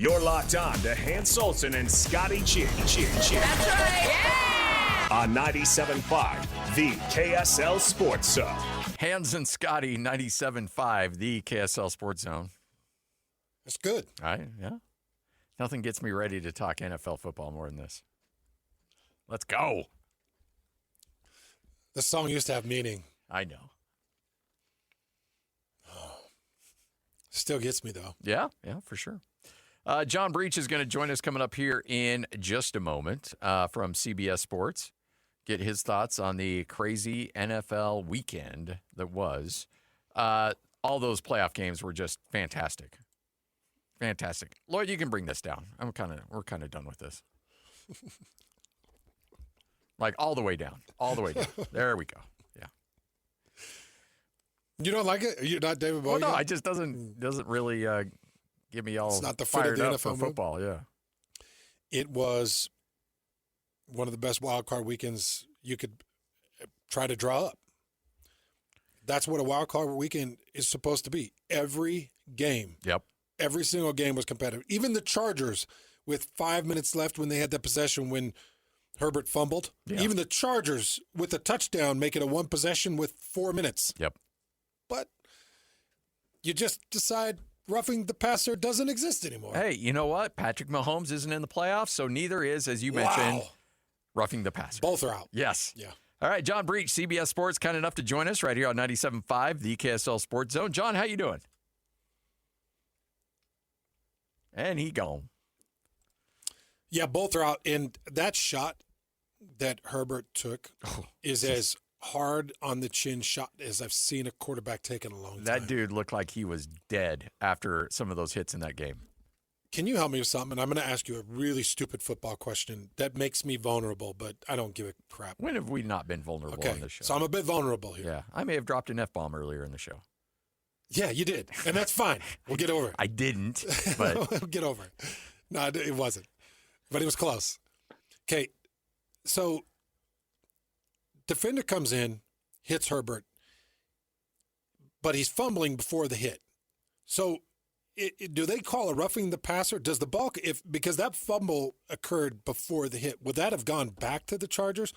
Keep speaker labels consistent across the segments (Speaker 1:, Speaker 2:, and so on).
Speaker 1: You're locked on to Hans Olsen and Scotty Chin.
Speaker 2: That's right. Yeah!
Speaker 1: On 97.5, the KSL Sports Zone.
Speaker 3: Hans and Scotty, 97.5, the KSL Sports Zone.
Speaker 4: That's good.
Speaker 3: All right, yeah. Nothing gets me ready to talk NFL football more than this. Let's go.
Speaker 4: This song used to have meaning.
Speaker 3: I know.
Speaker 4: Still gets me, though.
Speaker 3: Yeah, for sure. John Breech is going to join us coming up here in just a moment from CBS Sports. Get his thoughts on the crazy NFL weekend that was. All those playoff games were just fantastic. Fantastic. Lloyd, you can bring this down. We're kind of done with this. Like all the way down. All the way down. There we go. Yeah.
Speaker 4: You don't like it? You're not David Bowie?
Speaker 3: Well, no, it just doesn't really get me all
Speaker 4: It's not the fit
Speaker 3: fired
Speaker 4: of the
Speaker 3: up
Speaker 4: NFL
Speaker 3: for football. Yeah.
Speaker 4: It was one of the best wildcard weekends you could try to draw up. That's what a wildcard weekend is supposed to be. Every game.
Speaker 3: Yep.
Speaker 4: Every single game was competitive. Even the Chargers, with 5 minutes left when they had that possession when Herbert fumbled.
Speaker 3: Yeah.
Speaker 4: Even the Chargers, with a touchdown, make it a one possession with 4 minutes.
Speaker 3: Yep.
Speaker 4: But you just decide roughing the passer doesn't exist anymore.
Speaker 3: Hey, you know what? Patrick Mahomes isn't in the playoffs, so neither is, as you mentioned, roughing the passer.
Speaker 4: Both are out.
Speaker 3: Yes.
Speaker 4: Yeah.
Speaker 3: All right, John Breech, CBS Sports, kind enough to join us right here on 97.5, the KSL Sports Zone. John, how you doing? And he gone.
Speaker 4: Yeah, both are out. And that shot that Herbert took is as hard on the chin shot as I've seen a quarterback take in a long time.
Speaker 3: That dude looked like he was dead after some of those hits in that game.
Speaker 4: Can you help me with something? I'm going to ask you a really stupid football question that makes me vulnerable, but I don't give a crap.
Speaker 3: When have we not been vulnerable on this show?
Speaker 4: So I'm a bit vulnerable here.
Speaker 3: Yeah, I may have dropped an F-bomb earlier in the show.
Speaker 4: Yeah, you did. And that's fine. We'll get over it.
Speaker 3: I didn't, but
Speaker 4: We'll get over it. No, it wasn't. But it was close. Okay, so defender comes in, hits Herbert, but he's fumbling before the hit. So do they call a roughing the passer? Does the ball, because that fumble occurred before the hit, would that have gone back to the Chargers?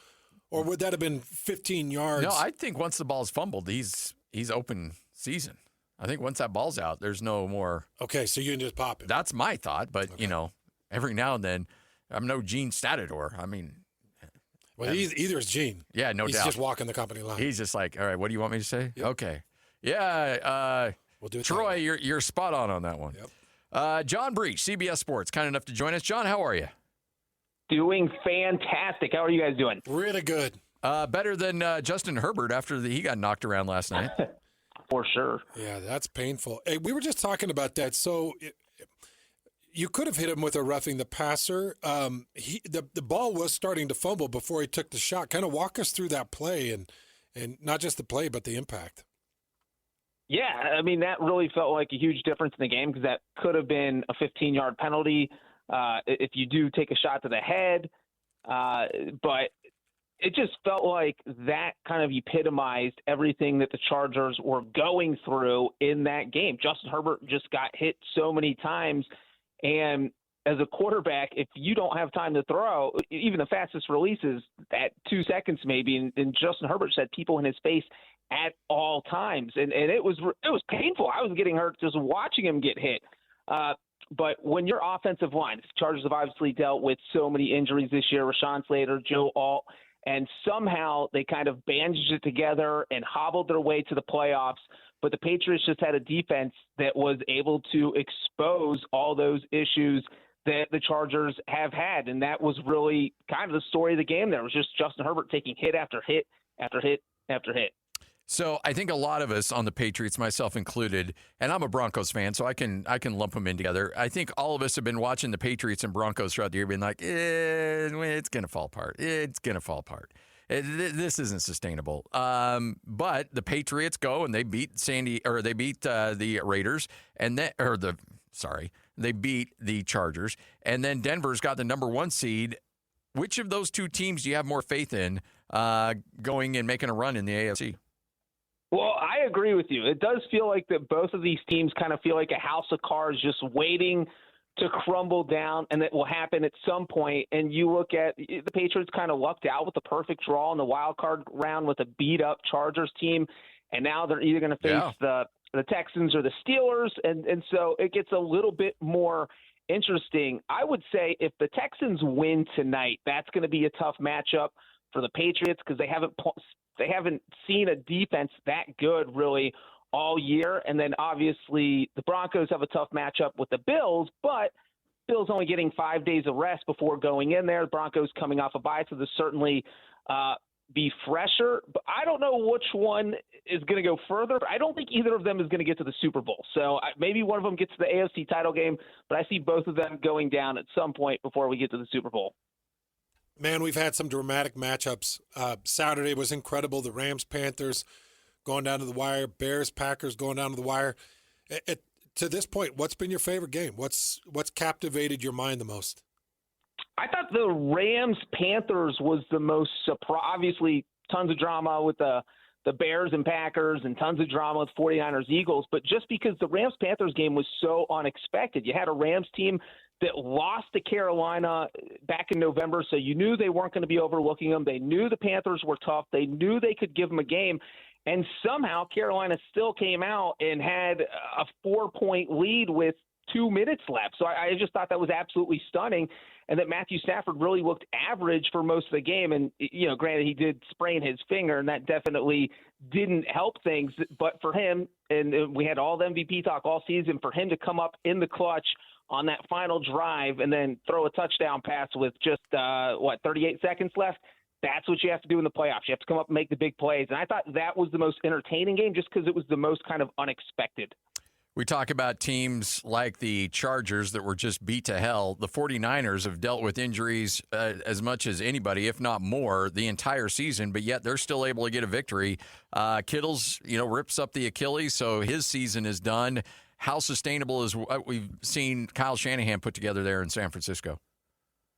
Speaker 4: Or would that have been 15 yards?
Speaker 3: No, I think once the ball's fumbled, he's open season. I think once that ball's out, there's no more.
Speaker 4: Okay, so you can just pop it.
Speaker 3: That's my thought, but, every now and then, I'm no Gene Statador. I mean.
Speaker 4: Well, either is Gene.
Speaker 3: Yeah, no doubt.
Speaker 4: He's just walking the company line.
Speaker 3: He's just like, all right, what do you want me to say?
Speaker 4: Yep.
Speaker 3: Okay. Yeah,
Speaker 4: We'll do it.
Speaker 3: Troy, you're spot on that one.
Speaker 4: Yep.
Speaker 3: John Breech, CBS Sports, kind enough to join us. John, how are you?
Speaker 5: Doing fantastic. How are you guys doing?
Speaker 4: Really good.
Speaker 3: Better than Justin Herbert after he got knocked around last night.
Speaker 5: For sure.
Speaker 4: Yeah, that's painful. Hey, we were just talking about that. So you could have hit him with a roughing the passer. The ball was starting to fumble before he took the shot. Kind of walk us through that play and not just the play, but the impact.
Speaker 5: Yeah, I mean, that really felt like a huge difference in the game because that could have been a 15-yard penalty if you do take a shot to the head. But it just felt like that kind of epitomized everything that the Chargers were going through in that game. Justin Herbert just got hit so many times. And as a quarterback, if you don't have time to throw, even the fastest releases at 2 seconds maybe, and Justin Herbert just had people in his face at all times. And it was painful. I was getting hurt just watching him get hit. But when your offensive line, the Chargers have obviously dealt with so many injuries this year, Rashawn Slater, Joe Alt, and somehow they kind of bandaged it together and hobbled their way to the playoffs. But the Patriots just had a defense that was able to expose all those issues that the Chargers have had. And that was really kind of the story of the game. There was just Justin Herbert taking hit after hit after hit after hit.
Speaker 3: So I think a lot of us on the Patriots, myself included, and I'm a Broncos fan, so I can lump them in together. I think all of us have been watching the Patriots and Broncos throughout the year, being like, it's going to fall apart. It's going to fall apart. This isn't sustainable. But the Patriots go and they beat the Raiders, and they beat the Chargers, and then Denver's got the number 1 seed. Which of those two teams do you have more faith in going and making a run in the AFC?
Speaker 5: Well, I agree with you. It does feel like that both of these teams kind of feel like a house of cards just waiting to crumble down, and that will happen at some point. And you look at the Patriots kind of lucked out with the perfect draw in the wild card round with a beat-up Chargers team, and now they're either going to face the Texans or the Steelers, and so it gets a little bit more interesting. I would say if the Texans win tonight, that's going to be a tough matchup for the Patriots because they haven't seen a defense that good really all year. And then obviously the Broncos have a tough matchup with the Bills, but Bills only getting 5 days of rest before going in there. The Broncos coming off a bye, so there's certainly be fresher. But I don't know which one is going to go further. I don't think either of them is going to get to the Super Bowl. So maybe one of them gets to the AFC title game, but I see both of them going down at some point before we get to the Super Bowl.
Speaker 4: Man, we've had some dramatic matchups. Saturday was incredible. The Rams-Panthers going down to the wire, Bears-Packers going down to the wire. To this point, what's been your favorite game? What's captivated your mind the most?
Speaker 5: I thought the Rams-Panthers was the most surprise. Obviously, tons of drama with the Bears and Packers and tons of drama with 49ers-Eagles, but just because the Rams-Panthers game was so unexpected. You had a Rams team that lost to Carolina back in November, so you knew they weren't going to be overlooking them. They knew the Panthers were tough. They knew they could give them a game. And somehow Carolina still came out and had a 4-point lead with 2 minutes left. So I just thought that was absolutely stunning, and that Matthew Stafford really looked average for most of the game. And, granted, he did sprain his finger, and that definitely didn't help things. But for him, and we had all the MVP talk all season, for him to come up in the clutch on that final drive and then throw a touchdown pass with just, 38 seconds left, that's what you have to do in the playoffs. You have to come up and make the big plays. And I thought that was the most entertaining game just because it was the most kind of unexpected.
Speaker 3: We talk about teams like the Chargers that were just beat to hell. The 49ers have dealt with injuries as much as anybody, if not more, the entire season, but yet they're still able to get a victory. Kittle's, rips up the Achilles, so his season is done. How sustainable is what we've seen Kyle Shanahan put together there in San Francisco?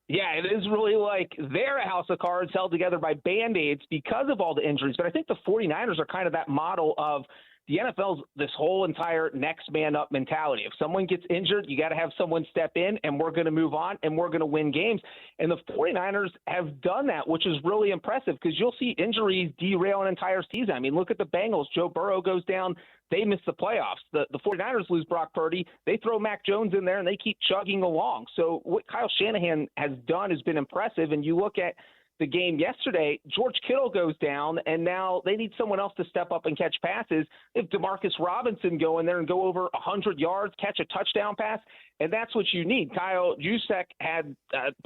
Speaker 5: Yeah, it is really like they're a house of cards held together by Band-Aids because of all the injuries. But I think the 49ers are kind of that model of the NFL's this whole entire next man up mentality. If someone gets injured, you got to have someone step in, and we're going to move on, and we're going to win games. And the 49ers have done that, which is really impressive because you'll see injuries derail an entire season. I mean, look at the Bengals. Joe Burrow goes down. They miss the playoffs. The 49ers lose Brock Purdy. They throw Mac Jones in there, and they keep chugging along. So what Kyle Shanahan has done has been impressive. And you look at the game yesterday, George Kittle goes down, and now they need someone else to step up and catch passes. If Demarcus Robinson go in there and go over 100 yards, catch a touchdown pass, and that's what you need. Kyle Juszczyk had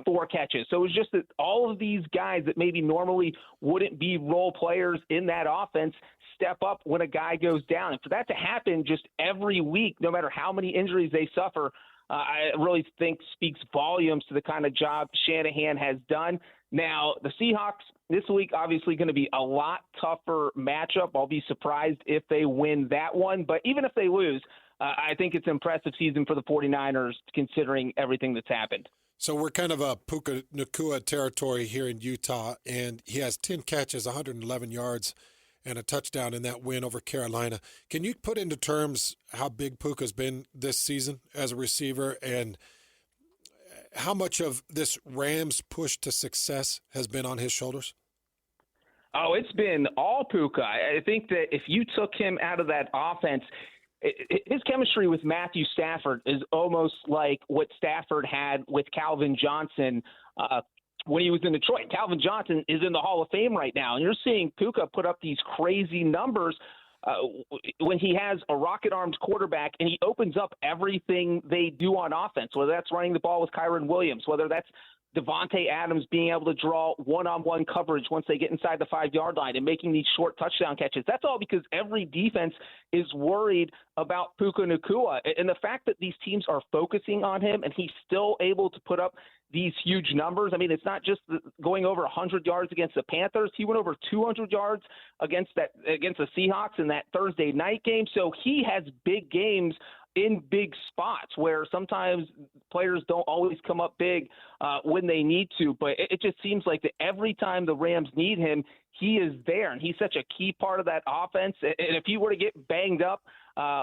Speaker 5: 4 catches. So it was just that all of these guys that maybe normally wouldn't be role players in that offense step up when a guy goes down. And for that to happen just every week, no matter how many injuries they suffer, I really think speaks volumes to the kind of job Shanahan has done. Now, the Seahawks this week obviously going to be a lot tougher matchup. I'll be surprised if they win that one. But even if they lose, I think it's an impressive season for the 49ers considering everything that's happened.
Speaker 4: So we're kind of a Puka Nacua territory here in Utah, and he has 10 catches, 111 yards, and a touchdown in that win over Carolina. Can you put into terms how big Puka's been this season as a receiver and how much of this Rams push to success has been on his shoulders?
Speaker 5: Oh, it's been all Puka. I think that if you took him out of that offense, his chemistry with Matthew Stafford is almost like what Stafford had with Calvin Johnson when he was in Detroit. Calvin Johnson is in the Hall of Fame right now, and you're seeing Puka put up these crazy numbers when he has a rocket-armed quarterback and he opens up everything they do on offense, whether that's running the ball with Kyron Williams, whether that's Devontae Adams being able to draw one-on-one coverage once they get inside the 5-yard line and making these short touchdown catches. That's all because every defense is worried about Puka Nacua. And the fact that these teams are focusing on him and he's still able to put up these huge numbers. I mean, it's not just going over 100 yards against the Panthers. He went over 200 yards against the Seahawks in that Thursday night game. So he has big games in big spots where sometimes players don't always come up big when they need to. But it just seems like that every time the Rams need him, he is there. And he's such a key part of that offense. And if he were to get banged up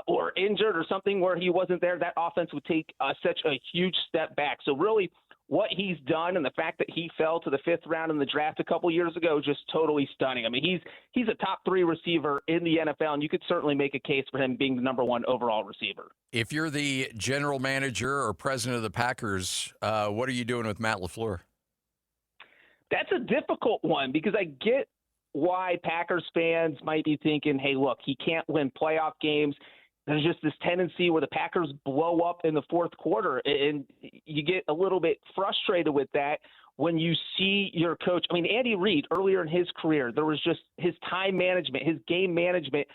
Speaker 5: or injured or something where he wasn't there, that offense would take such a huge step back. So really what he's done and the fact that he fell to the 5th round in the draft a couple years ago, just totally stunning. I mean, he's a top 3 receiver in the NFL, and you could certainly make a case for him being the number 1 overall receiver.
Speaker 3: If you're the general manager or president of the Packers, what are you doing with Matt LaFleur?
Speaker 5: That's a difficult one because I get why Packers fans might be thinking, hey, look, he can't win playoff games. There's just this tendency where the Packers blow up in the 4th quarter, and you get a little bit frustrated with that when you see your coach. I mean, Andy Reid, earlier in his career, there was just his time management, his game management,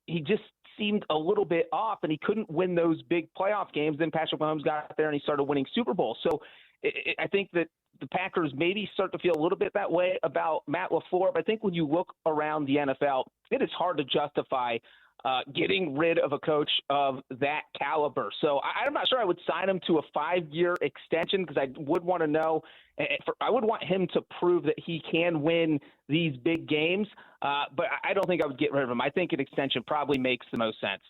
Speaker 5: he just seemed a little bit off, and he couldn't win those big playoff games. Then Patrick Mahomes got out there, and he started winning Super Bowls. So I think that the Packers maybe start to feel a little bit that way about Matt LaFleur. But I think when you look around the NFL, it is hard to justify getting rid of a coach of that caliber. So I'm not sure I would sign him to a 5-year extension because I would want to know. I would want him to prove that he can win these big games. But I don't think I would get rid of him. I think an extension probably makes the most sense.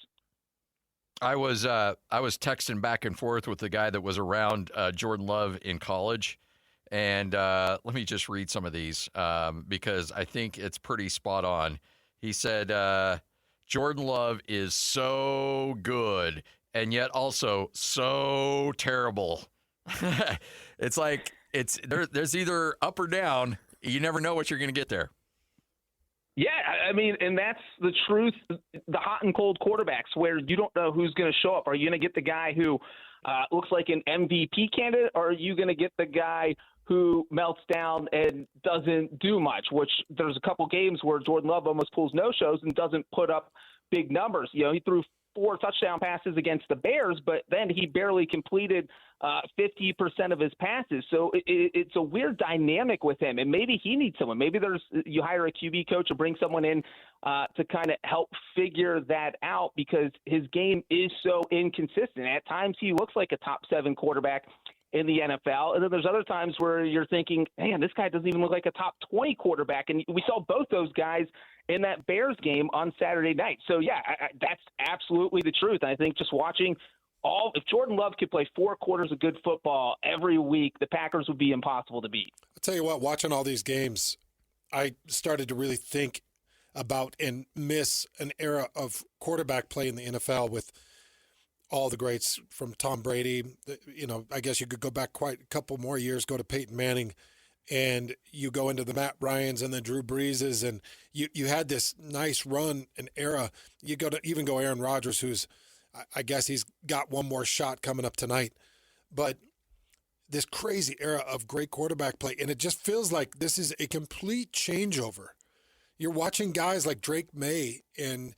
Speaker 3: I was texting back and forth with the guy that was around Jordan Love in college. And let me just read some of these because I think it's pretty spot on. He said, Jordan Love is so good and yet also so terrible. It's like there's either up or down. You never know what you're going to get there.
Speaker 5: Yeah, I mean, and that's the truth, the hot and cold quarterbacks where you don't know who's going to show up. Are you going to get the guy who looks like an MVP candidate, or are you going to get the guy who melts down and doesn't do much, which there's a couple games where Jordan Love almost pulls no-shows and doesn't put up big numbers. You know, he threw 4 touchdown passes against the Bears, but then he barely completed 50% of his passes. So it's a weird dynamic with him, and maybe he needs someone. Maybe you hire a QB coach or bring someone in to kind of help figure that out because his game is so inconsistent. At times he looks like a top 7 quarterback in the NFL. And then there's other times where you're thinking, man, this guy doesn't even look like a top 20 quarterback. And we saw both those guys in that Bears game on Saturday night. So, yeah, that's absolutely the truth. I think just watching if Jordan Love could play 4 quarters of good football every week, the Packers would be impossible to beat. I'll
Speaker 4: tell you what, watching all these games, I started to really think about and miss an era of quarterback play in the NFL with all the greats from Tom Brady. You know, I guess you could go back quite a couple more years, go to Peyton Manning, and you go into the Matt Ryans and the Drew Breeses, and you had this nice run and era. You go Aaron Rodgers, who's, I guess he's got one more shot coming up tonight. But this crazy era of great quarterback play, and it just feels like this is a complete changeover. You're watching guys like Drake May and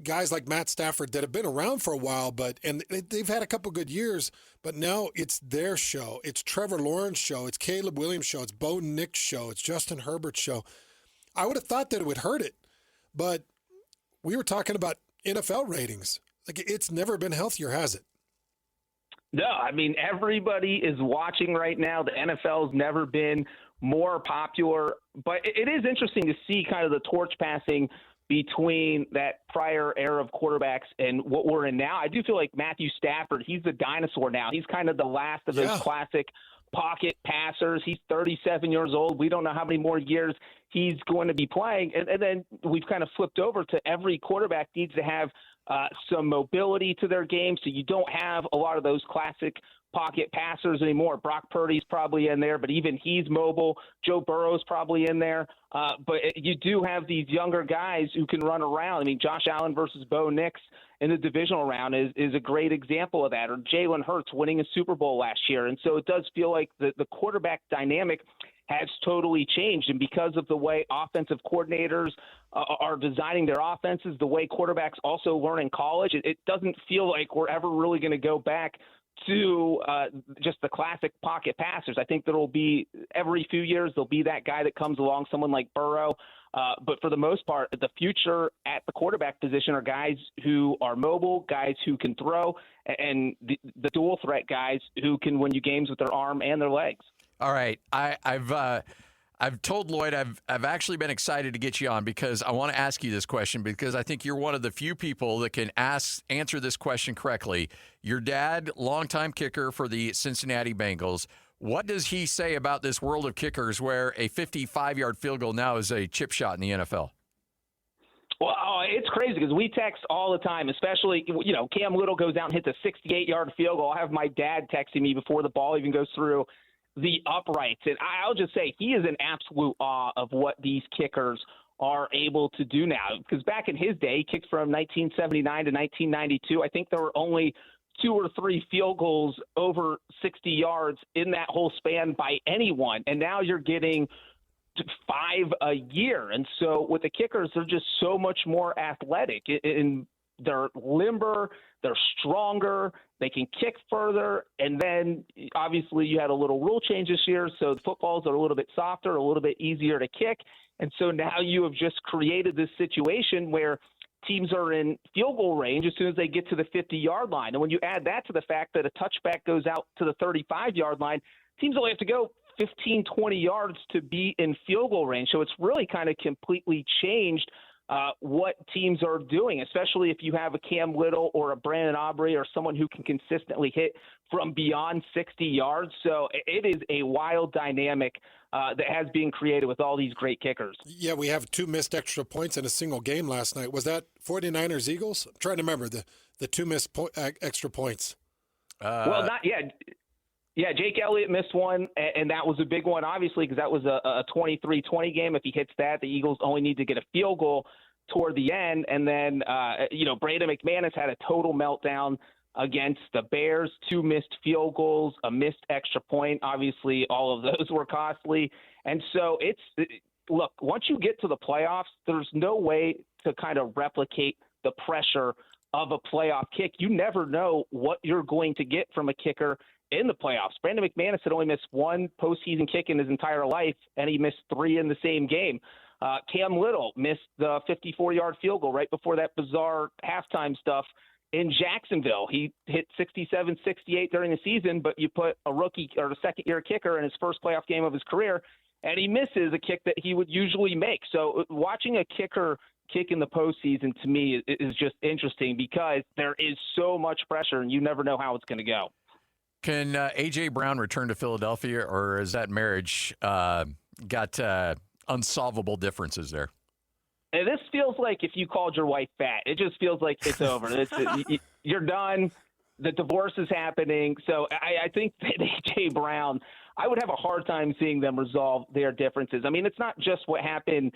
Speaker 4: guys like Matt Stafford that have been around for a while, and they've had a couple good years, but now it's their show. It's Trevor Lawrence's show. It's Caleb Williams' show. It's Bo Nix's show. It's Justin Herbert's show. I would have thought that it would hurt it, but we were talking about NFL ratings. Like, it's never been healthier, has it?
Speaker 5: No, I mean, everybody is watching right now. The NFL's never been more popular, but it is interesting to see kind of the torch passing between that prior era of quarterbacks and what we're in now. I do feel like Matthew Stafford, he's the dinosaur now. He's kind of the last of those classic pocket passers. He's 37 years old. We don't know how many more years he's going to be playing. And then we've kind of flipped over to every quarterback needs to have some mobility to their game, so you don't have a lot of those classic pocket passers anymore. Brock Purdy's probably in there, but even he's mobile. Joe Burrow's probably in there. But you do have these younger guys who can run around. I mean, Josh Allen versus Bo Nix in the divisional round is a great example of that, or Jalen Hurts winning a Super Bowl last year. And so it does feel like the quarterback dynamic has totally changed. And because of the way offensive coordinators are designing their offenses, the way quarterbacks also learn in college, it doesn't feel like we're ever really going to go back to just the classic pocket passers. I think there will be, every few years, there'll be that guy that comes along, someone like Burrow. But for the most part, the future at the quarterback position are guys who are mobile, guys who can throw, and the dual threat guys who can win you games with their arm and their legs.
Speaker 3: All right. I've told Lloyd I've actually been excited to get you on because I want to ask you this question because I think you're one of the few people that can answer this question correctly. Your dad, longtime kicker for the Cincinnati Bengals. What does he say about this world of kickers where a 55-yard field goal now is a chip shot in the NFL?
Speaker 5: Well, it's crazy because we text all the time, especially, Cam Little goes out and hits a 68-yard field goal. I have my dad texting me before the ball even goes through the uprights. And I'll just say he is in absolute awe of what these kickers are able to do now. Because back in his day, he kicked from 1979 to 1992. I think there were only 2 or 3 field goals over 60 yards in that whole span by anyone. And now you're getting 5 a year. And so with the kickers, they're just so much more athletic. And they're limber, they're stronger, they can kick further. And then obviously you had a little rule change this year, so the footballs are a little bit softer, a little bit easier to kick. And so now you have just created this situation where teams are in field goal range as soon as they get to the 50-yard line. And when you add that to the fact that a touchback goes out to the 35-yard line, teams only have to go 15, 20 yards to be in field goal range. So it's really kind of completely changed what teams are doing, especially if you have a Cam Little or a Brandon Aubrey or someone who can consistently hit from beyond 60 yards. So it is a wild dynamic that has been created with all these great kickers.
Speaker 4: Yeah, we have 2 missed extra points in a single game last night. Was that 49ers Eagles? I'm trying to remember the 2 missed extra points.
Speaker 5: Well, not yet. Yeah, Jake Elliott missed one, and that was a big one, obviously, because that was a 23-20 game. If he hits that, the Eagles only need to get a field goal toward the end. And then, Brandon McManus had a total meltdown against the Bears, 2 missed field goals, a missed extra point. Obviously, all of those were costly. And so look, once you get to the playoffs, there's no way to kind of replicate the pressure of a playoff kick. You never know what you're going to get from a kicker in the playoffs. Brandon McManus had only missed 1 postseason kick in his entire life, and he missed 3 in the same game. Cam Little missed the 54-yard field goal right before that bizarre halftime stuff in Jacksonville. He hit 67-68 during the season, but you put a rookie or a second-year kicker in his first playoff game of his career, and he misses a kick that he would usually make. So watching a kicker kick in the postseason, to me, is just interesting because there is so much pressure, and you never know how it's going to go.
Speaker 3: Can A.J. Brown return to Philadelphia, or is that marriage got unsolvable differences there?
Speaker 5: And this feels like if you called your wife fat. It just feels like it's over. You're done. The divorce is happening. So I think that A.J. Brown, I would have a hard time seeing them resolve their differences. I mean, it's not just what happened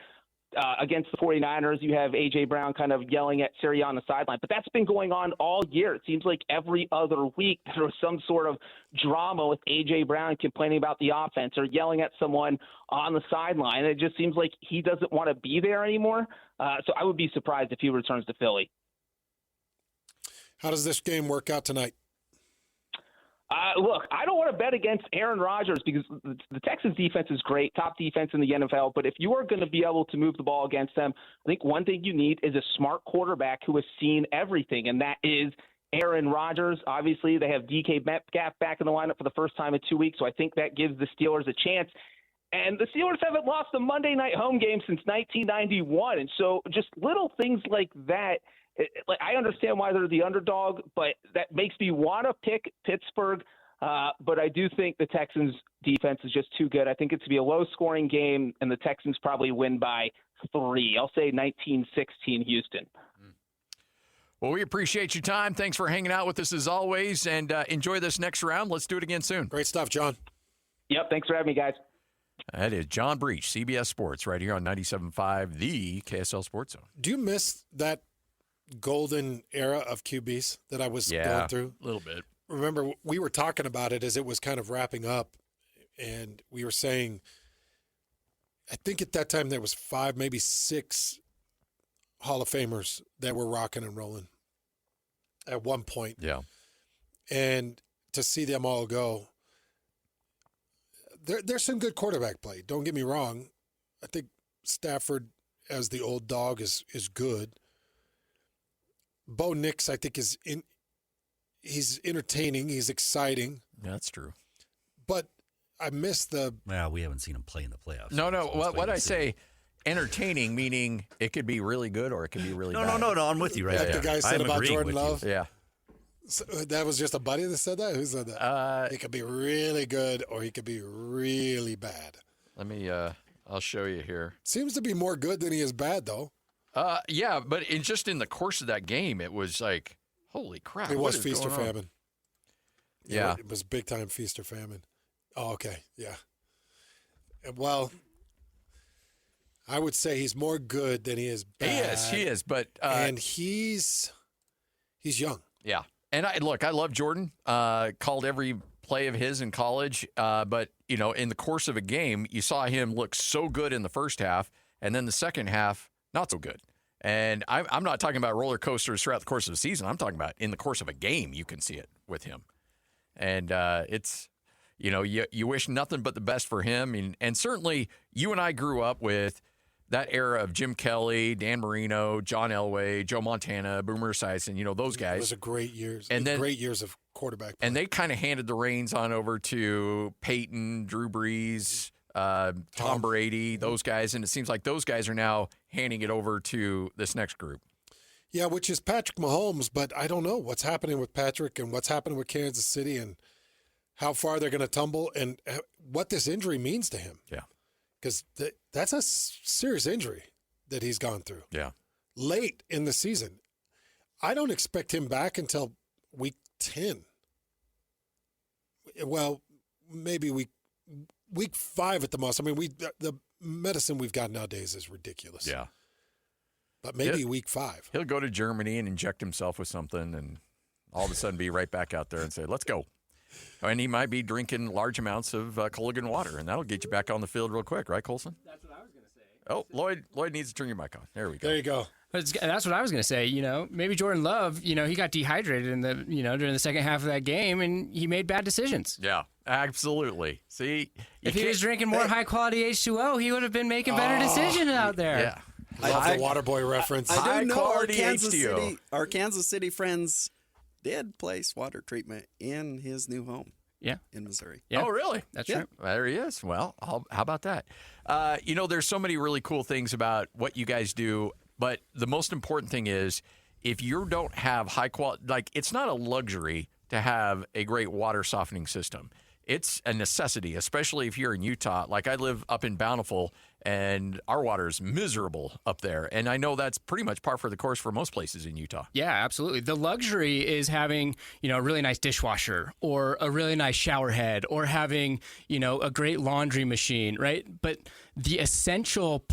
Speaker 5: against the 49ers. You have A.J. Brown kind of yelling at Siri on the sideline, but that's been going on all year. It seems like every other week there was some sort of drama with A.J. Brown complaining about the offense or yelling at someone on the sideline. It just seems like he doesn't want to be there anymore. So I would be surprised if he returns to Philly.
Speaker 4: How does this game work out tonight?
Speaker 5: Look, I don't want to bet against Aaron Rodgers because the Texans defense is great, top defense in the NFL. But if you are going to be able to move the ball against them, I think one thing you need is a smart quarterback who has seen everything, and that is Aaron Rodgers. Obviously, they have DK Metcalf back in the lineup for the first time in 2 weeks, so I think that gives the Steelers a chance. And the Steelers haven't lost a Monday night home game since 1991, and so just little things like that. I understand why they're the underdog, but that makes me want to pick Pittsburgh. But I do think the Texans' defense is just too good. I think it's going to be a low-scoring game, and the Texans probably win by 3. I'll say 19-16 Houston.
Speaker 3: Well, we appreciate your time. Thanks for hanging out with us as always, and enjoy this next round. Let's do it again soon.
Speaker 4: Great stuff, John.
Speaker 5: Yep, thanks for having me, guys.
Speaker 3: That is John Breech, CBS Sports, right here on 97.5, the KSL Sports Zone.
Speaker 4: Do you miss that golden era of QBs that I was going through?
Speaker 3: A little bit.
Speaker 4: Remember, we were talking about it as it was kind of wrapping up, and we were saying, I think at that time there was 5, maybe 6 Hall of Famers that were rocking and rolling at one point.
Speaker 3: Yeah.
Speaker 4: And to see them all go, there's some good quarterback play. Don't get me wrong. I think Stafford as the old dog is good. Bo Nix, I think, he's entertaining. He's exciting.
Speaker 3: That's true.
Speaker 4: But I missed the.
Speaker 6: Well, we haven't seen him play in the playoffs.
Speaker 3: No.
Speaker 6: So
Speaker 3: What I say, entertaining, meaning it could be really good or it could be really bad.
Speaker 6: No. I'm with you right
Speaker 4: Like
Speaker 6: there.
Speaker 4: the guy said
Speaker 6: I'm
Speaker 4: about
Speaker 6: agreeing
Speaker 4: Jordan
Speaker 6: with you.
Speaker 4: Love.
Speaker 3: Yeah.
Speaker 4: So that was just a buddy that said that? Who said that? He could be really good or he could be really bad.
Speaker 3: Let me, I'll show you here.
Speaker 4: Seems to be more good than he is bad, though.
Speaker 3: Yeah, but just in the course of that game, it was like, holy crap.
Speaker 4: It
Speaker 3: what
Speaker 4: was
Speaker 3: is
Speaker 4: feast or
Speaker 3: going on?
Speaker 4: famine.
Speaker 3: Yeah.
Speaker 4: It was big time feast or famine. Oh, okay. Yeah. Well, I would say he's more good than he is bad.
Speaker 3: He is, but
Speaker 4: and he's young.
Speaker 3: yeah. And I love Jordan. Called every play of his in college, but in the course of a game, you saw him look so good in the first half, and then the second half, not so good. And I'm not talking about roller coasters throughout the course of the season. I'm talking about in the course of a game, you can see it with him. And it's, you wish nothing but the best for him. And certainly you and I grew up with that era of Jim Kelly, Dan Marino, John Elway, Joe Montana, Boomer Esiason, those guys.
Speaker 4: It was a great years.
Speaker 3: And then,
Speaker 4: great years of quarterback play.
Speaker 3: And they kind of handed the reins on over to Peyton, Drew Brees, Tom Brady, those guys. And it seems like those guys are now handing it over to this next group.
Speaker 4: Yeah, which is Patrick Mahomes, but I don't know what's happening with Patrick and what's happening with Kansas City and how far they're going to tumble and what this injury means to him.
Speaker 3: Yeah.
Speaker 4: Because that's a serious injury that he's gone through.
Speaker 3: Yeah.
Speaker 4: Late in the season. I don't expect him back until week 10. Well, maybe week 5 at the most. I mean, the medicine we've got nowadays is ridiculous.
Speaker 3: Yeah.
Speaker 4: But maybe week 5.
Speaker 3: He'll go to Germany and inject himself with something and all of a sudden be right back out there and say, let's go. And he might be drinking large amounts of Culligan water, and that'll get you back on the field real quick, right, Colson?
Speaker 2: That's what I was going to say.
Speaker 3: Oh, Lloyd needs to turn your mic on. There we go.
Speaker 4: There you go.
Speaker 2: That's what I was going to say. Maybe Jordan Love, he got dehydrated in the, during the second half of that game, and he made bad decisions.
Speaker 3: Yeah, absolutely. See,
Speaker 2: if he was drinking more high quality H2O, he would have been making better decisions out there.
Speaker 3: Yeah.
Speaker 4: Love the Waterboy reference.
Speaker 7: I do know our
Speaker 3: High-quality HDO.
Speaker 7: Kansas City friends did place water treatment in his new home.
Speaker 2: Yeah.
Speaker 7: In Missouri.
Speaker 2: Yeah.
Speaker 3: Oh, really?
Speaker 2: That's
Speaker 7: Yeah.
Speaker 2: true.
Speaker 3: There he is. Well, how about that? There's so many really cool things about what you guys do, but the most important thing is if you don't have high quality, it's not a luxury to have a great water softening system. It's a necessity, especially if you're in Utah. Like I live up in Bountiful, and our water is miserable up there. And I know that's pretty much par for the course for most places in Utah.
Speaker 2: Yeah, absolutely. The luxury is having, a really nice dishwasher or a really nice shower head or having, a great laundry machine, right? But the essential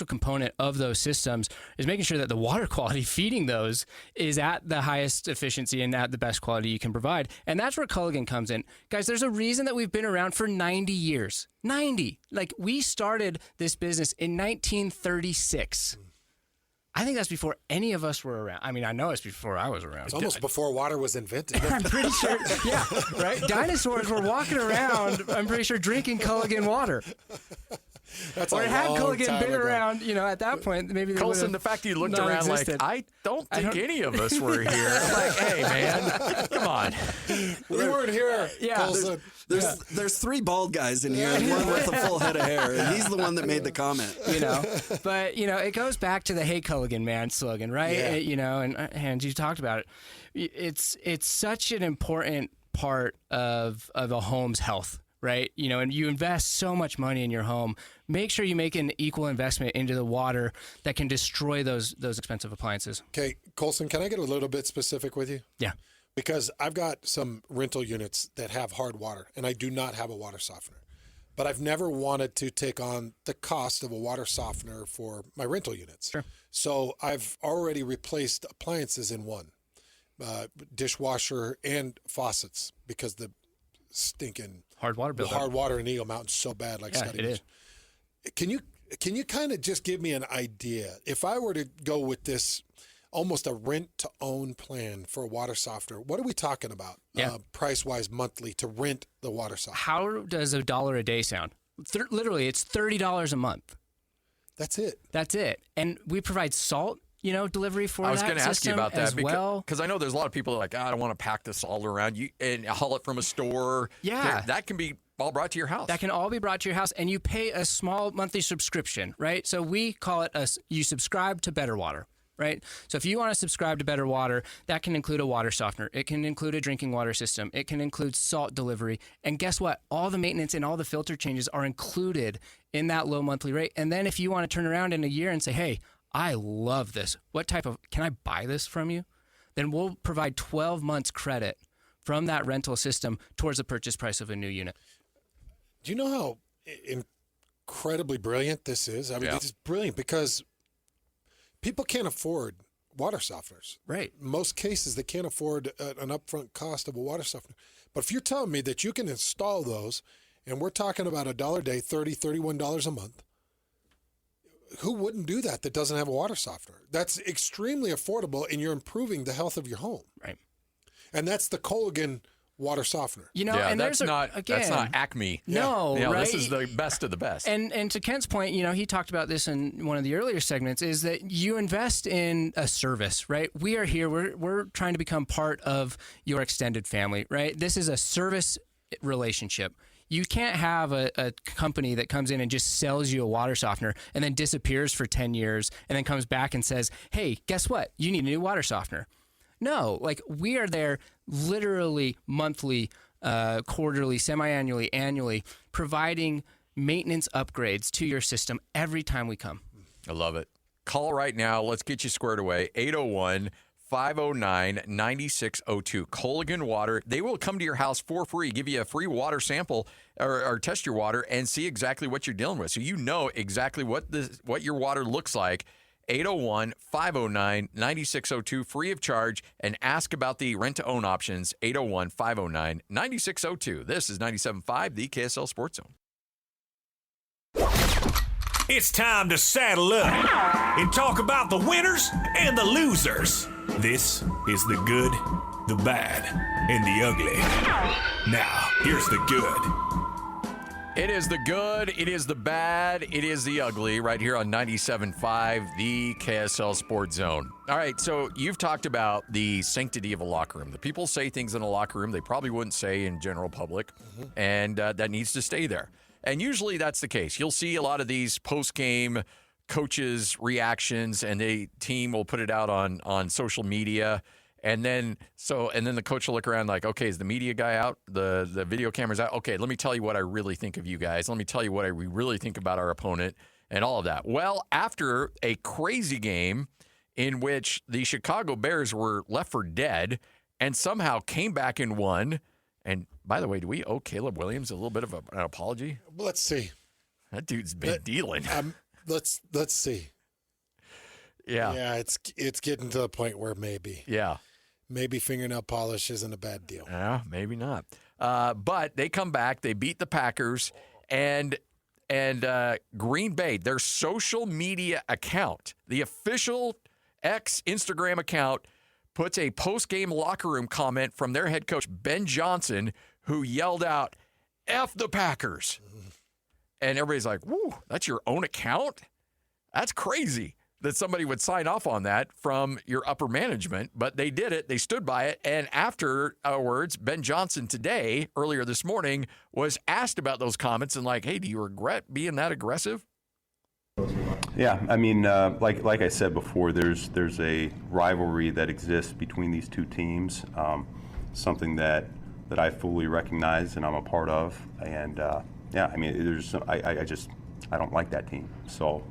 Speaker 2: component of those systems is making sure that the water quality feeding those is at the highest efficiency and at the best quality you can provide. And that's where Culligan comes in. Guys, there's a reason that we've been around for 90 years. 90. We started this business in 1936. I think that's before any of us were around. I mean, I know it's before I was around.
Speaker 4: It's almost before water was invented.
Speaker 2: I'm pretty sure, yeah, right? Dinosaurs were walking around, I'm pretty sure, drinking Culligan water.
Speaker 4: That's
Speaker 2: Or
Speaker 4: a
Speaker 2: had
Speaker 4: long
Speaker 2: Culligan
Speaker 4: time
Speaker 2: been
Speaker 4: ago.
Speaker 2: around, at that point, maybe they
Speaker 3: Colson,
Speaker 2: would've
Speaker 3: the fact that you looked
Speaker 2: not
Speaker 3: around
Speaker 2: existed.
Speaker 3: I don't think any of us were here. I'm like, hey, man, come on.
Speaker 4: We weren't here.
Speaker 2: Yeah.
Speaker 4: Colson.
Speaker 7: There's 3 bald guys in here and one with a full head of hair, and he's the one that made the comment.
Speaker 2: But it goes back to the "Hey Culligan, man" slogan, right?
Speaker 4: Yeah.
Speaker 2: And you talked about it. It's such an important part of a home's health, right? And you invest so much money in your home. Make sure you make an equal investment into the water that can destroy those expensive appliances.
Speaker 4: Okay, Colson, can I get a little bit specific with you?
Speaker 2: Yeah.
Speaker 4: Because I've got some rental units that have hard water, and I do not have a water softener. But I've never wanted to take on the cost of a water softener for my rental units.
Speaker 2: Sure.
Speaker 4: So I've already replaced appliances in one, dishwasher and faucets, because the stinking
Speaker 2: Hard water buildup.
Speaker 4: hard water in Eagle Mountain's so bad, like Scotty
Speaker 2: it is.
Speaker 4: mentioned. Can you kind of just give me an idea? If I were to go with this almost a rent-to-own plan for a water softener, what are we talking about price-wise monthly to rent the water softener?
Speaker 2: How does $1 a day sound? Literally, it's $30 a month.
Speaker 4: That's it.
Speaker 2: That's it. And we provide salt, delivery for that.
Speaker 3: I was going to ask you about that
Speaker 2: as well.
Speaker 3: because I know there's a lot of people that are like, I don't want to pack this all around you and haul it from a store.
Speaker 2: Yeah.
Speaker 3: That can be all brought to your house.
Speaker 2: That can all be brought to your house, and you pay a small monthly subscription, right? So we call it you subscribe to Better Water, right? So if you want to subscribe to Better Water, that can include a water softener. It can include a drinking water system. It can include salt delivery. And guess what? All the maintenance and all the filter changes are included in that low monthly rate. And then if you want to turn around in a year and say, hey, I love this. Can I buy this from you? Then we'll provide 12 months credit from that rental system towards the purchase price of a new unit.
Speaker 4: Do you know how incredibly brilliant this is? I mean, It's brilliant because people can't afford water softeners.
Speaker 2: Right.
Speaker 4: In most cases, they can't afford an upfront cost of a water softener. But if you're telling me that you can install those, and we're talking about $1 a day, $30, $31 a month, who wouldn't do that doesn't have a water softener? That's extremely affordable, and you're improving the health of your home.
Speaker 2: Right.
Speaker 4: And that's the Colgan water softener.
Speaker 2: You know,
Speaker 3: yeah,
Speaker 2: and
Speaker 3: that's
Speaker 2: there's
Speaker 3: not Acme.
Speaker 2: No, right?
Speaker 3: This is the best of the best.
Speaker 2: And to Kent's point, he talked about this in one of the earlier segments, is that you invest in a service, right? We are here. We're trying to become part of your extended family, right? This is a service relationship. You can't have a company that comes in and just sells you a water softener and then disappears for 10 years and then comes back and says, hey, guess what? You need a new water softener. No, we are there literally monthly, quarterly, semi-annually, annually, providing maintenance upgrades to your system every time we come.
Speaker 3: I love it. Call right now. Let's get you squared away. 801-509-9602. Colgan Water. They will come to your house for free, give you a free water sample or test your water and see exactly what you're dealing with. So you know exactly what your water looks like. 801-509-9602, free of charge, and ask about the rent-to-own options, 801-509-9602. This is 97.5, the KSL Sports Zone.
Speaker 1: It's time to saddle up and talk about the winners and the losers. This is the good, the bad, and the ugly. Now, here's the good.
Speaker 3: It is the good, it is the bad, it is the ugly, right here on 97.5, the KSL Sports Zone. All right, so you've talked about the sanctity of a locker room. The people say things in a locker room they probably wouldn't say in general public, and that needs to stay there. And usually that's the case. You'll see a lot of these post-game coaches' reactions, and the team will put it out on social media. And then the coach will look around like, okay, is the media guy out? The video camera's out? Okay, let me tell you what I really think of you guys. Let me tell you what we really think about our opponent and all of that. Well, after a crazy game in which the Chicago Bears were left for dead and somehow came back and won. And by the way, do we owe Caleb Williams a little bit of an apology?
Speaker 4: Let's see.
Speaker 3: That dude's been dealing.
Speaker 4: Let's see.
Speaker 3: Yeah.
Speaker 4: Yeah, it's getting to the point where maybe.
Speaker 3: Yeah.
Speaker 4: Maybe fingernail polish isn't a bad deal.
Speaker 3: Yeah, maybe not. But they come back. They beat the Packers. And Green Bay, their social media account, the official Instagram account, puts a post-game locker room comment from their head coach, Ben Johnson, who yelled out, F the Packers. And everybody's like, woo, that's your own account? That's crazy that somebody would sign off on that from your upper management, but they did it. They stood by it. And afterwards, Ben Johnson today, earlier this morning, was asked about those comments and like, hey, do you regret being that aggressive?
Speaker 8: Yeah, I mean, like I said before, there's a rivalry that exists between these two teams, something that I fully recognize and I'm a part of. And yeah, I mean, I don't like that team. So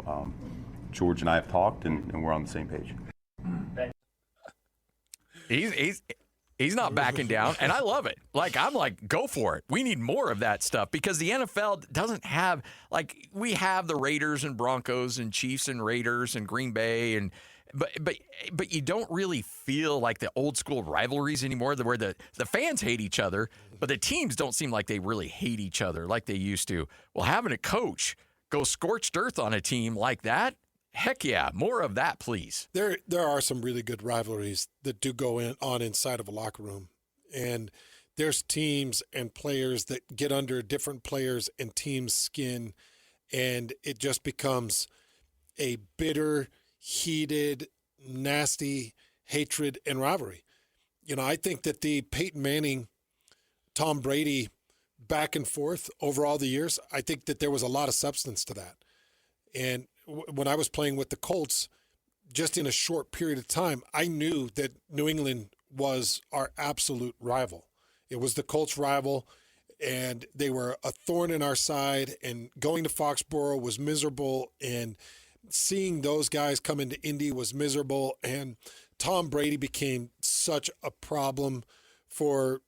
Speaker 8: George and I have talked, and we're on the same page.
Speaker 3: He's not backing down, and I love it. I'm like, go for it. We need more of that stuff because the NFL doesn't have, we have the Raiders and Broncos and Chiefs and Raiders and Green Bay, but you don't really feel like the old school rivalries anymore, where the fans hate each other, but the teams don't seem like they really hate each other like they used to. Well, having a coach go scorched earth on a team like that, heck yeah, more of that, please.
Speaker 4: There are some really good rivalries that do go on inside of a locker room. And there's teams and players that get under different players and teams' skin, and it just becomes a bitter, heated, nasty hatred and rivalry. I think that the Peyton Manning, Tom Brady back and forth over all the years, I think that there was a lot of substance to that. And when I was playing with the Colts, just in a short period of time, I knew that New England was our absolute rival. It was the Colts' rival, and they were a thorn in our side, and going to Foxborough was miserable, and seeing those guys come into Indy was miserable, and Tom Brady became such a problem for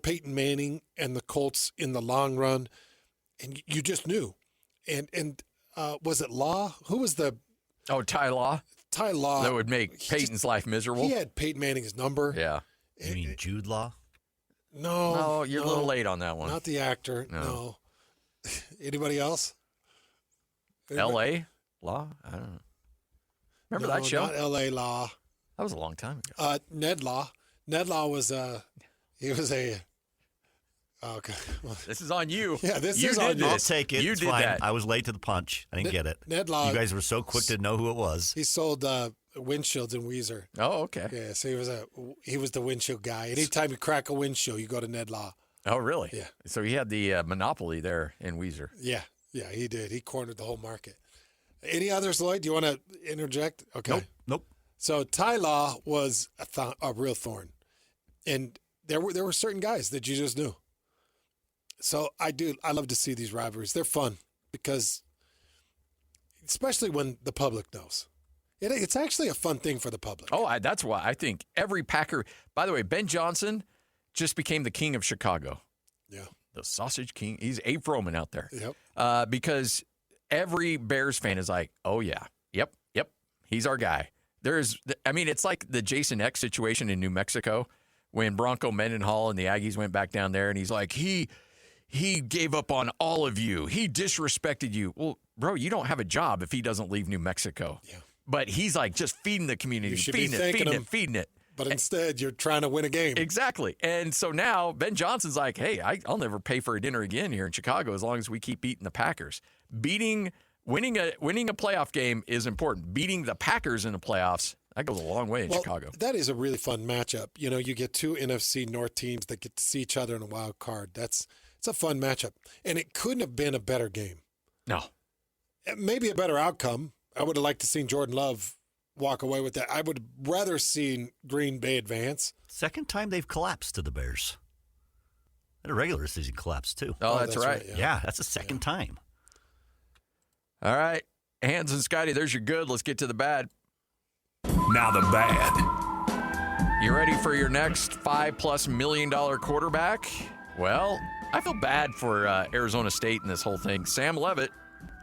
Speaker 4: Peyton Manning and the Colts in the long run, and you just knew. And was it Law? Who was the...
Speaker 3: Oh, Ty Law?
Speaker 4: Ty Law.
Speaker 3: That would make Peyton's life miserable.
Speaker 4: He had Peyton Manning's number.
Speaker 3: Yeah.
Speaker 6: You mean Jude Law?
Speaker 4: No,
Speaker 3: you're a little late on that one.
Speaker 4: Not the actor. No. Anybody else?
Speaker 3: L.A. Law? I don't know. Remember that show?
Speaker 4: Not L.A. Law.
Speaker 3: That was a long time ago.
Speaker 4: Ned Law. Ned Law was he was a. Okay.
Speaker 3: This is on you.
Speaker 4: Yeah, this
Speaker 3: you
Speaker 4: is
Speaker 3: did
Speaker 4: on you.
Speaker 6: I'll
Speaker 3: this.
Speaker 6: take it.
Speaker 3: You
Speaker 6: It's
Speaker 3: did
Speaker 6: fine.
Speaker 3: that.
Speaker 6: I was late to the punch. I didn't get it.
Speaker 4: Ned Law.
Speaker 6: You guys were so quick to know who it was.
Speaker 4: He sold windshields in Weezer.
Speaker 3: Oh, okay.
Speaker 4: Yeah, so he was the windshield guy. Anytime you crack a windshield, you go to Ned Law.
Speaker 3: Oh, really?
Speaker 4: Yeah.
Speaker 3: So he had the monopoly there in Weezer.
Speaker 4: Yeah, he did. He cornered the whole market. Any others, Lloyd? Do you want to interject? Okay.
Speaker 6: Nope.
Speaker 4: So Ty Law was a real thorn, and there were certain guys that you just knew. So I love to see these rivalries. They're fun because, especially when the public knows, it's actually a fun thing for the public.
Speaker 3: Oh, that's why I think every Packer. By the way, Ben Johnson just became the king of Chicago.
Speaker 4: Yeah,
Speaker 3: the sausage king. He's Abe Froman out there.
Speaker 4: Yep.
Speaker 3: Because every Bears fan is like, oh yeah, yep, he's our guy. It's like the Jason X situation in New Mexico when Bronco Mendenhall and the Aggies went back down there, and he's like, he gave up on all of you. He disrespected you. Well, bro, you don't have a job if he doesn't leave New Mexico.
Speaker 4: Yeah.
Speaker 3: But he's like just feeding the community, feeding it.
Speaker 4: But instead, you're trying to win a game.
Speaker 3: Exactly. And so now Ben Johnson's like, hey, I'll never pay for a dinner again here in Chicago as long as we keep beating the Packers. Winning a playoff game is important. Beating the Packers in the playoffs, that goes a long way in Chicago.
Speaker 4: That is a really fun matchup. You know, you get two NFC North teams that get to see each other in a wild card. It's a fun matchup. And it couldn't have been a better game.
Speaker 3: No.
Speaker 4: Maybe a better outcome. I would have liked to seen Jordan Love walk away with that. I would have rather seen Green Bay advance.
Speaker 6: Second time they've collapsed to the Bears. And a regular season collapse, too.
Speaker 3: Oh, that's right.
Speaker 6: Yeah, that's the second time.
Speaker 3: All right. Hans and Scotty, there's your good. Let's get to the bad.
Speaker 1: Now the bad.
Speaker 3: You ready for your next $5+ million quarterback? Well, I feel bad for Arizona State in this whole thing. Sam Leavitt,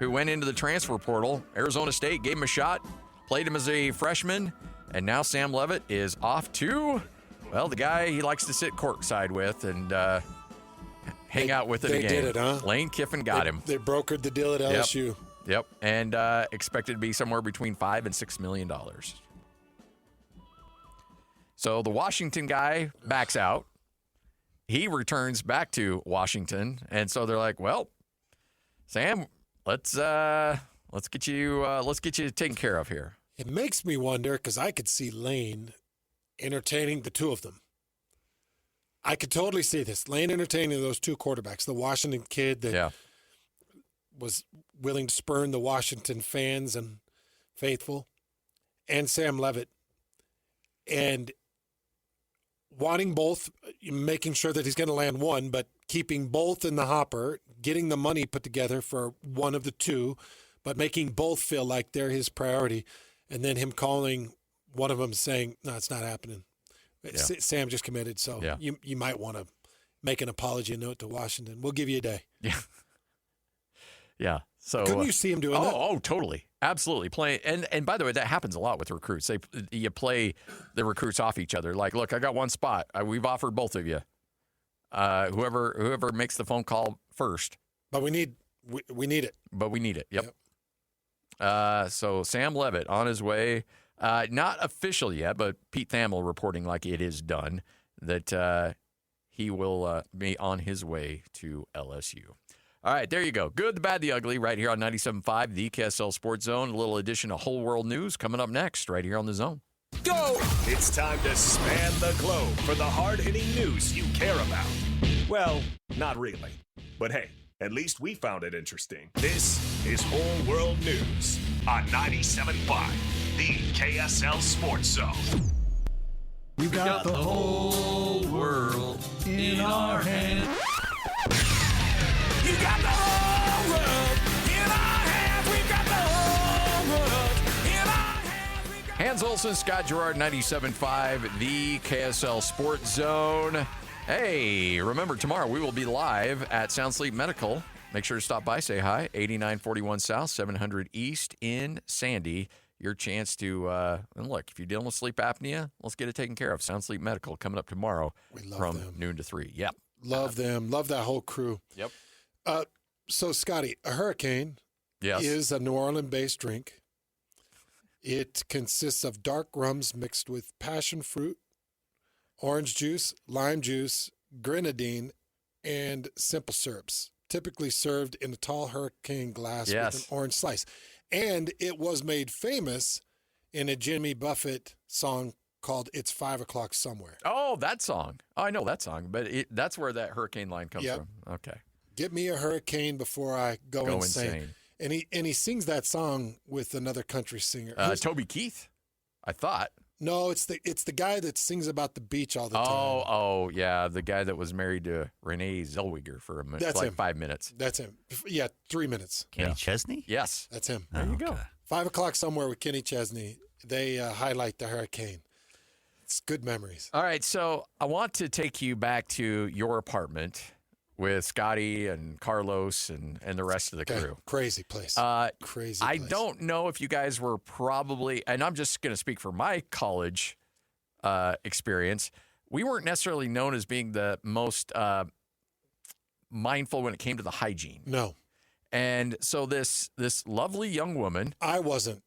Speaker 3: who went into the transfer portal, Arizona State gave him a shot, played him as a freshman, and now Sam Leavitt is off to, well, the guy he likes to sit courtside with and hang out with
Speaker 4: They
Speaker 3: again.
Speaker 4: did it, huh?
Speaker 3: Lane Kiffin got him.
Speaker 4: They brokered the deal at LSU.
Speaker 3: Yep, and expected to be somewhere between $5 and $6 million. So the Washington guy backs out. He returns back to Washington, and so they're like, "Well, Sam, let's get you taken care of here."
Speaker 4: It makes me wonder because I could see Lane entertaining the two of them. I could totally see this. Lane entertaining those two quarterbacks, the Washington kid that was willing to spurn the Washington fans and faithful, and Sam Leavitt, and wanting both, making sure that he's going to land one, but keeping both in the hopper, getting the money put together for one of the two, but making both feel like they're his priority, and then him calling one of them saying, no, it's not happening.
Speaker 3: Yeah.
Speaker 4: Sam just committed, so you might want to make an apology note to Washington. We'll give you a day.
Speaker 3: Yeah. Yeah. So
Speaker 4: couldn't you see him doing that?
Speaker 3: Oh, totally. Absolutely. Playing and by the way, that happens a lot with recruits. You play the recruits off each other. Like, look, I got one spot. We've offered both of you. Whoever makes the phone call first.
Speaker 4: But we need it.
Speaker 3: But we need it. Yep. So Sam Leavitt on his way. Not official yet, but Pete Thamel reporting like it is done that he will be on his way to LSU. All right, there you go. Good, the bad, the ugly, right here on 97.5, the KSL Sports Zone. A little edition of Whole World News coming up next, right here on The Zone.
Speaker 1: Go! It's time to span the globe for the hard-hitting news you care about. Well, not really. But hey, at least we found it interesting. This is Whole World News on 97.5, the KSL Sports Zone.
Speaker 9: We've got the whole world in our hands.
Speaker 1: You got the whole world in our hands. We've got the whole world in our hands.
Speaker 3: Hans Olsen, Scott Gerard, 97.5, the KSL Sports Zone. Hey, remember, tomorrow we will be live at Sound Sleep Medical. Make sure to stop by, say hi, 8941 South, 700 East in Sandy. Your chance to, and look, if you're dealing with sleep apnea, let's get it taken care of. Sound Sleep Medical coming up tomorrow from noon to 3. Yep.
Speaker 4: Love them. Love that whole crew.
Speaker 3: Yep.
Speaker 4: So, Scotty, a hurricane is a New Orleans-based drink. It consists of dark rums mixed with passion fruit, orange juice, lime juice, grenadine, and simple syrups, typically served in a tall hurricane glass with an orange slice. And it was made famous in a Jimmy Buffett song called It's 5 O'Clock Somewhere.
Speaker 3: Oh, that song. Oh, I know that song, but that's where that hurricane line comes from. Okay.
Speaker 4: Get me a hurricane before I go insane. And he sings that song with another country singer.
Speaker 3: Toby Keith, I thought.
Speaker 4: No, it's the guy that sings about the beach all the time.
Speaker 3: Oh, yeah, the guy that was married to Renee Zellweger for a minute,
Speaker 4: That's
Speaker 3: like
Speaker 4: him.
Speaker 3: 5 minutes.
Speaker 4: That's him. Yeah, 3 minutes.
Speaker 6: Kenny Chesney?
Speaker 3: Yes.
Speaker 4: That's him.
Speaker 3: There you go.
Speaker 4: 5 O'Clock Somewhere with Kenny Chesney. They highlight the hurricane. It's good memories.
Speaker 3: All right, so I want to take you back to your apartment with Scotty and Carlos and the rest of the crew.
Speaker 4: Crazy place. Crazy place.
Speaker 3: I don't know if you guys were probably, and I'm just going to speak for my college experience, we weren't necessarily known as being the most mindful when it came to the hygiene.
Speaker 4: No.
Speaker 3: And so this lovely young woman.
Speaker 4: I wasn't.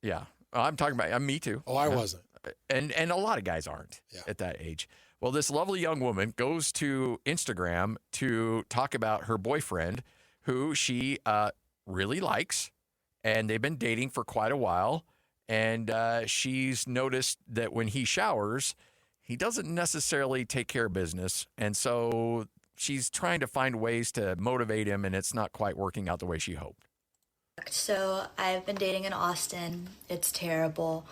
Speaker 3: Yeah. I'm talking about, me too.
Speaker 4: Oh, I wasn't.
Speaker 3: And a lot of guys aren't at that age. Well, this lovely young woman goes to Instagram to talk about her boyfriend, who she really likes, and they've been dating for quite a while. And she's noticed that when he showers, he doesn't necessarily take care of business. And so she's trying to find ways to motivate him, and it's not quite working out the way she hoped.
Speaker 10: So I've been dating in Austin. It's terrible.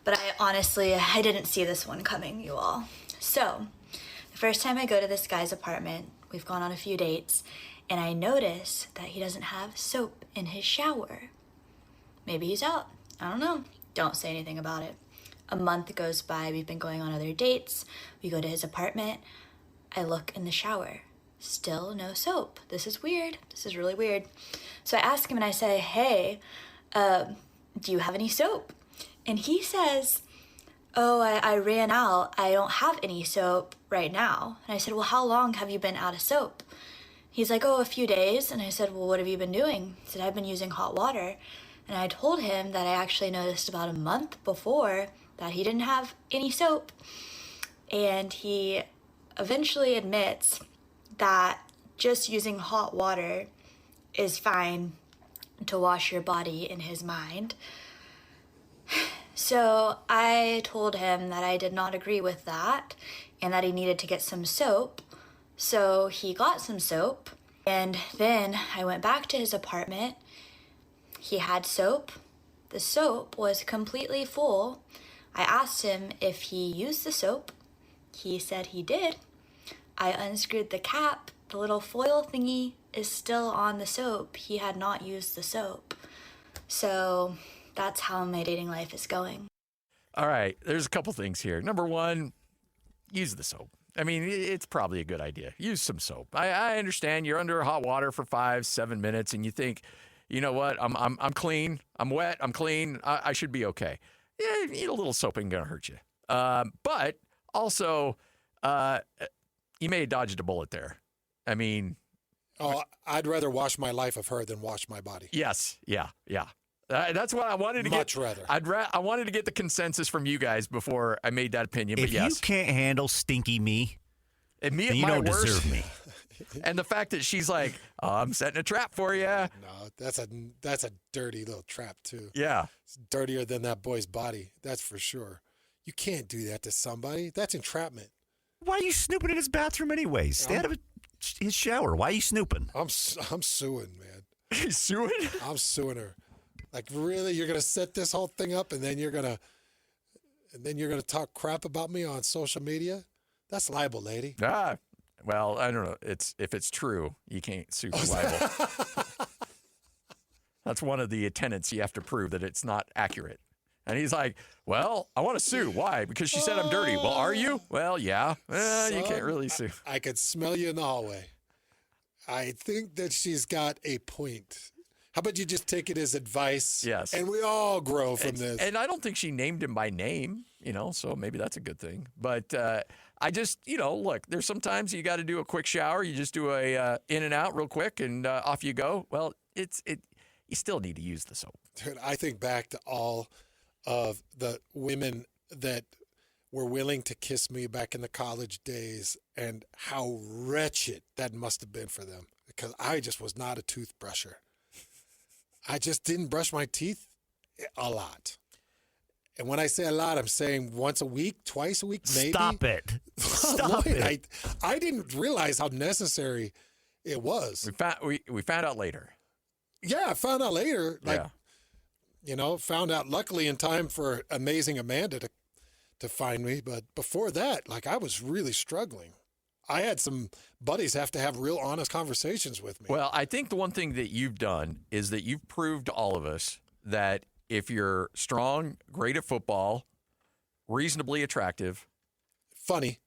Speaker 10: But I didn't see this one coming, you all. So, the first time I go to this guy's apartment, we've gone on a few dates, and I notice that he doesn't have soap in his shower. Maybe he's out. I don't know. Don't say anything about it. A month goes by. We've been going on other dates. We go to his apartment. I look in the shower. Still no soap. This is weird. This is really weird. So I ask him and I say, hey, do you have any soap? And he says, oh, I ran out. I don't have any soap right now. And I said, well, how long have you been out of soap? He's like, oh, a few days. And I said, well, what have you been doing? He said, I've been using hot water. And I told him that I actually noticed about a month before that he didn't have any soap. And he eventually admits that just using hot water is fine to wash your body in his mind. So I told him that I did not agree with that and that he needed to get some soap. So he got some soap, and then I went back to his apartment. He had soap. The soap was completely full. I asked him if he used the soap. He said he did. I unscrewed the cap. The little foil thingy is still on the soap. He had not used the soap. So that's how my dating life is going.
Speaker 3: All right, there's a couple things here. Number one, use the soap. I mean, it's probably a good idea. Use some soap. I understand you're under hot water for 5-7 minutes, and you think, you know what? I'm clean. I'm wet. I'm clean. I should be okay. Yeah, a little soap ain't gonna hurt you. But also, you may have dodged a bullet there. I mean,
Speaker 4: I'd rather wash my life of her than wash my body.
Speaker 3: Yes. Yeah. That's what I wanted to get.
Speaker 4: Much rather.
Speaker 3: I wanted to get the consensus from you guys before I made that opinion. But
Speaker 6: if you can't handle stinky me,
Speaker 3: and me at
Speaker 6: you
Speaker 3: my
Speaker 6: don't
Speaker 3: worst,
Speaker 6: deserve me.
Speaker 3: And the fact that she's like, I'm setting a trap for you.
Speaker 4: No, that's a dirty little trap too.
Speaker 3: Yeah.
Speaker 4: It's dirtier than that boy's body. That's for sure. You can't do that to somebody. That's entrapment.
Speaker 6: Why are you snooping in his bathroom anyways? Stay out of his shower. Why are you snooping?
Speaker 4: I'm suing, man.
Speaker 3: He's suing?
Speaker 4: I'm suing her. Like, really? You're going to set this whole thing up and then you're going to talk crap about me on social media? That's libel, lady.
Speaker 3: Well, I don't know. If it's true, you can't sue for libel. That's one of the tenets you have to prove that it's not accurate. And he's like, well, I want to sue. Why? Because she said I'm dirty. Well, are you? Well, yeah. You can't really sue.
Speaker 4: I could smell you in the hallway. I think that she's got a point. How about you just take it as advice?
Speaker 3: Yes.
Speaker 4: And we all grow from this.
Speaker 3: And I don't think she named him by name, so maybe that's a good thing. But I just, look, there's sometimes you got to do a quick shower. You just do a in and out real quick and off you go. Well, you still need to use the soap.
Speaker 4: Dude, I think back to all of the women that were willing to kiss me back in the college days and how wretched that must have been for them because I just was not a toothbrusher. I just didn't brush my teeth a lot. And when I say a lot, I'm saying once a week, twice a week, maybe.
Speaker 6: Stop it. Stop it.
Speaker 4: I didn't realize how necessary it was.
Speaker 3: We found out later.
Speaker 4: Yeah, I found out later. Found out luckily in time for amazing Amanda to find me. But before that, I was really struggling. I had some buddies have to have real honest conversations with me.
Speaker 3: Well, I think the one thing that you've done is that you've proved to all of us that if you're strong, great at football, reasonably attractive,
Speaker 4: funny.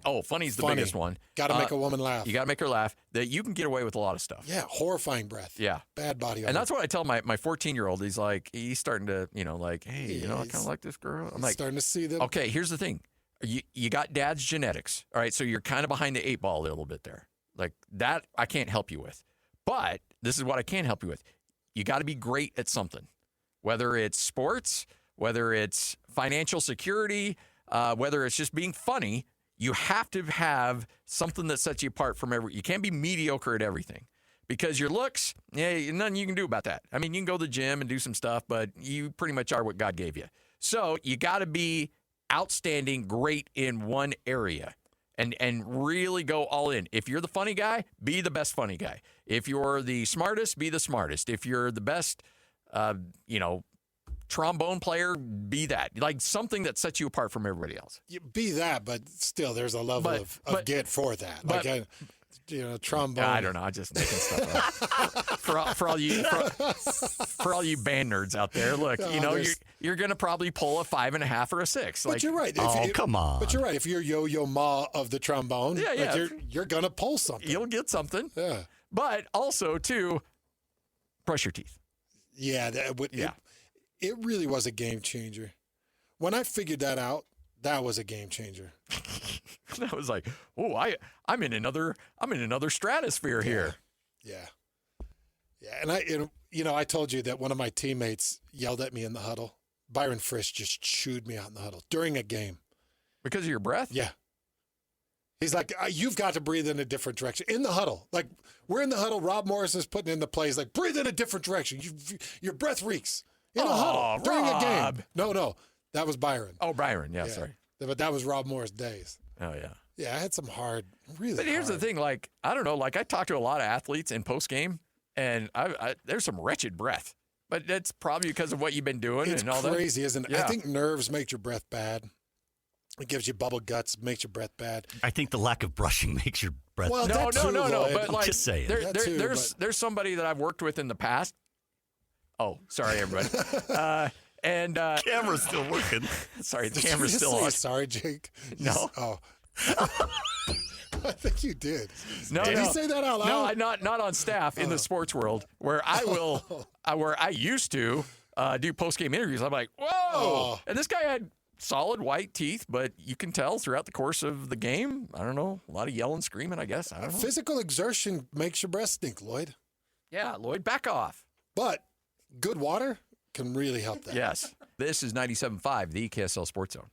Speaker 3: Oh, funny's the biggest one.
Speaker 4: Got to make a woman laugh.
Speaker 3: You got to make her laugh. That you can get away with a lot of stuff.
Speaker 4: Yeah, horrifying breath.
Speaker 3: Yeah.
Speaker 4: Bad body odor.
Speaker 3: And that's what I tell my 14-year-old. He's starting to, hey, I kind of like this girl. I'm like,
Speaker 4: starting to see them.
Speaker 3: Okay, here's the thing. You got dad's genetics. All right, so you're kind of behind the 8 ball a little bit there. Like that I can't help you with. But this is what I can help you with. You got to be great at something. Whether it's sports, whether it's financial security, whether it's just being funny, you have to have something that sets you apart from you can't be mediocre at everything because your looks, nothing you can do about that. I mean, you can go to the gym and do some stuff, but you pretty much are what God gave you. So you got to be outstanding, great in one area and really go all in. If you're the funny guy, be the best funny guy. If you're the smartest, be the smartest. If you're the best, trombone player, be that. Like something that sets you apart from everybody else.
Speaker 4: You be that, but still there's a level of get for that. Trombone.
Speaker 3: I don't know. I'm just making stuff up. for all you band nerds out there, look, you're going to probably pull a 5.5 or a 6.
Speaker 4: But you're right.
Speaker 6: Come on.
Speaker 4: But you're right. If you're Yo-Yo Ma of the trombone, you're going to pull something.
Speaker 3: You'll get something.
Speaker 4: Yeah.
Speaker 3: But also, too, brush your teeth.
Speaker 4: Yeah. It really was a game changer. When I figured that out, that was a game changer.
Speaker 3: I was like, oh, I'm in another stratosphere here.
Speaker 4: Yeah. And I told you that one of my teammates yelled at me in the huddle. Byron Frisch just chewed me out in the huddle during a game.
Speaker 3: Because of your breath?
Speaker 4: Yeah. He's like, you've got to breathe in a different direction. In the huddle. Like, we're in the huddle. Rob Morris is putting in the plays. Like, breathe in a different direction. Your breath reeks. In a huddle. During a game. No. That was Byron.
Speaker 3: Oh, Byron. Yeah, sorry.
Speaker 4: But that was Rob Morris' days.
Speaker 3: Oh, yeah.
Speaker 4: Yeah, I had some really
Speaker 3: But here's the thing. Like, I don't know. Like, I talk to a lot of athletes in post-game, and there's some wretched breath. But that's probably because of what you've been doing and all that.
Speaker 4: It's crazy, isn't it?
Speaker 3: Yeah.
Speaker 4: I think nerves make your breath bad. It gives you bubble guts, makes your breath bad.
Speaker 6: I think the lack of brushing makes your breath
Speaker 4: bad.
Speaker 3: No. But like,
Speaker 6: just saying.
Speaker 3: There's somebody that I've worked with in the past. Oh, sorry, everybody.
Speaker 6: Camera's still working.
Speaker 3: Sorry, the camera's still on.
Speaker 4: Sorry, Jake.
Speaker 3: No.
Speaker 4: Oh. I think you did.
Speaker 3: No,
Speaker 4: did you say that out loud?
Speaker 3: No, not on staff in the sports world where I will, where I used to do post-game interviews. I'm like, whoa. And this guy had solid white teeth, but you can tell throughout the course of the game, I don't know, a lot of yelling, screaming, I guess. I don't know.
Speaker 4: Physical exertion makes your breath stink, Lloyd.
Speaker 3: Yeah, Lloyd, back off.
Speaker 4: But good water can really help that.
Speaker 3: Yes. This is 97.5, the KSL Sports Zone.